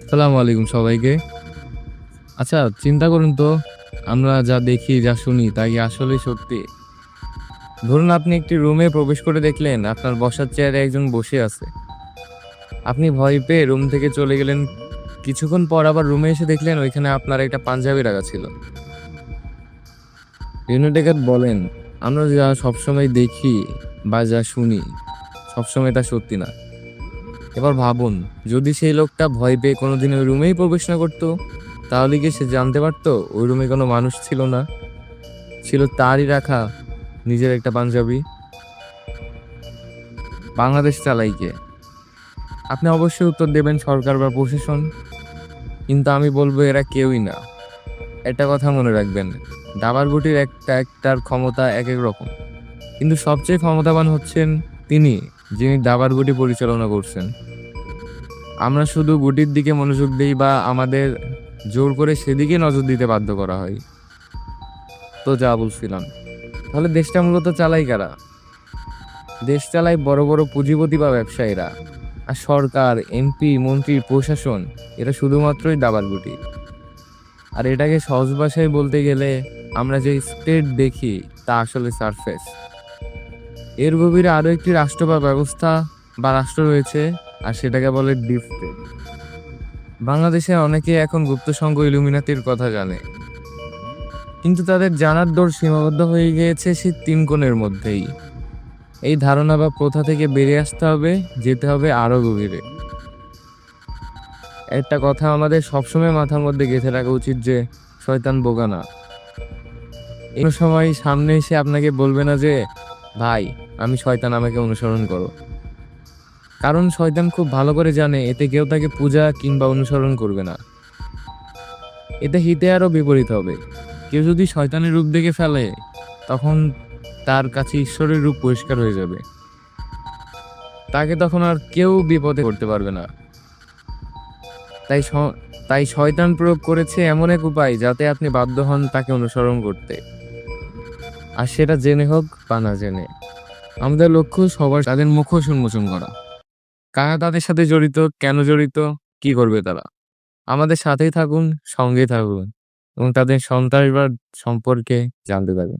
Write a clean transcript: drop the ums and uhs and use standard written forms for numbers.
সালামু আলাইকুম সবাইকে। আচ্ছা, চিন্তা করুন তো, আমরা যা দেখি যা শুনি তা কি আসলেই সত্যি? ধরুন আপনি একটি রুমে প্রবেশ করে দেখলেন আপনার বসার চেয়ারে একজন বসে আছে। আপনি ভয় পেয়ে রুম থেকে চলে গেলেন। কিছুক্ষণ পর আবার রুমে এসে দেখলেন ওইখানে আপনার একটা পাঞ্জাবি রাখা ছিল। রেনুটেকার বলেন, আমরা যা সবসময় দেখি বা যা শুনি সবসময় তা সত্যি না। এবার ভাবুন, যদি সেই লোকটা ভয় পেয়ে কোনোদিন ওই রুমেই প্রবেশ না করতো, তাহলে কি সে জানতে পারতো ওই রুমে কোনো মানুষ ছিল না, ছিল তারই রাখা নিজের একটা পাঞ্জাবি? বাংলাদেশ চালাই কে? আপনি অবশ্যই উত্তর দেবেন সরকার বা প্রশাসন, কিন্তু আমি বলবো এরা কেউই না। একটা কথা মনে রাখবেন, দাবার গুটির একটার ক্ষমতা এক এক রকম, কিন্তু সবচেয়ে ক্ষমতাবান হচ্ছেন তিনি, যিনি দাবার গুটি পরিচালনা করছেন। আমরা শুধু গুটির দিকে মনোযোগ দিই বা আমাদের জোর করে সেদিকে নজর দিতে বাধ্য করা হয়। তো যা বলছিলাম, তাহলে দেশটা মূলত চালাই কারা? দেশ চালায় বড় বড় পুঁজিপতি বা ব্যবসায়ীরা। আর সরকার, এমপি, মন্ত্রী, প্রশাসন এরা শুধুমাত্রই দাবার গুটি। আর এটাকে সহজ ভাষায় বলতে গেলে, আমরা যে স্টেট দেখি তা আসলে সারফেস। এর গভীরে আরো একটি রাষ্ট্র বা ব্যবস্থা বা রাষ্ট্র রয়েছে, আর সেটাকে বলে ডিপ স্টেট। বাংলাদেশে অনেকে এখন গুপ্তসংঘ ইলুমিনাতির কথা জানে, কিন্তু তাদের জানার দৌড় সীমাবদ্ধ হয়ে গিয়েছে সেই তিন কোণের মধ্যেই। এই ধারণা বা প্রথা থেকে বেরিয়ে আসতে হবে, যেতে হবে আরো গভীরে। একটা কথা আমাদের সবসময় মাথার মধ্যে গেঁথে রাখা উচিত যে, শয়তান বোকা না। কোনো সময় সামনে এসে আপনাকে বলবে না যে, ভাই আমি শয়তান, আমাকে অনুসরণ করো। কারণ শয়তান খুব ভালো করে জানে এতে কেউ তাকে পূজা কিংবা অনুসরণ করবে না। এতে হিতে আরো বিপরীত হবে। কেউ যদি শয়তানের রূপ দেখে ফেলে, তখন তার কাছে ঈশ্বরের রূপ পরিষ্কার হয়ে যাবে। তাকে তখন আর কেউ বিপদে করতে পারবে না। তাই তাই শয়তান প্রয়োগ করেছে এমন এক উপায় যাতে আপনি বাধ্য হন তাকে অনুসরণ করতে, আর সেটা জেনে হোক বা না জেনে। আমাদের লক্ষ্য সবার তাদের মুখোশ উন্মোচন করা। কারা তাদের সাথে জড়িত, কেন জড়িত, কি করবে তারা। আমাদের সাথেই থাকুন, সঙ্গেই থাকুন, এবং তাদের সন্ত্রাসবাদ সম্পর্কে জানতে থাকুন।